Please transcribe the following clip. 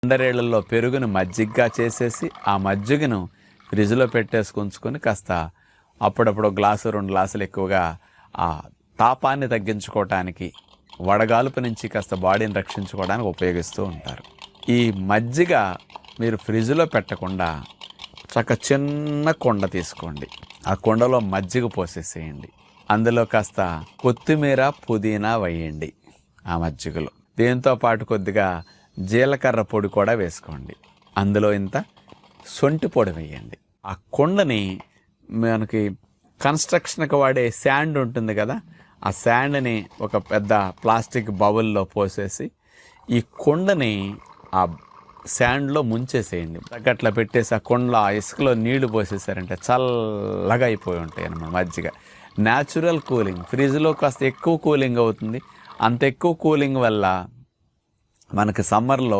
అందరేళ్లలో పెరుగును మజ్జిగగా చేసేసి ఆ మజ్జిగను ఫ్రిడ్జ్లో ఉంచుకొని కాస్త అప్పుడప్పుడు గ్లాసు 2 గ్లాసులు ఎక్కువగా ఆ తాపాన్ని తగ్గించుకోవటానికి, వడగాలుపు నుంచి కాస్త బాడీని రక్షించుకోవడానికి ఉపయోగిస్తూ ఉంటారు. ఈ మజ్జిగ మీరు ఫ్రిడ్జ్లో పెట్టకుండా చిన్న కుండ తీసుకోండి. ఆ కుండలో మజ్జిగ పోసేసేయండి. అందులో కాస్త కొత్తిమీర, పుదీనా వేయండి ఆ మజ్జిగలో. దీంతో పాటు కొద్దిగా జీలకర్ర పొడి కూడా వేసుకోండి. అందులో ఇంత సొంటి పొడి వేయండి. ఆ కుండని మనకి కన్స్ట్రక్షన్కి వాడే శాండ్ ఉంటుంది కదా, ఆ శాండ్ని ఒక పెద్ద ప్లాస్టిక్ బౌల్లో పోసేసి ఈ కుండని ఆ శాండ్లో ముంచేసేయండి. అట్లా పెట్టేసి ఆ కుండలో ఆ ఇసుకలో నీళ్లు పోసేసారంటే చల్లగా అయిపోయి ఉంటాయి అన్నమాట మజ్జిగ. Natural cooling. ఫ్రిడ్జ్లో కాస్త ఎక్కువ కూలింగ్ అవుతుంది. అంత ఎక్కువ కూలింగ్ వల్ల మనకి సమ్మర్లో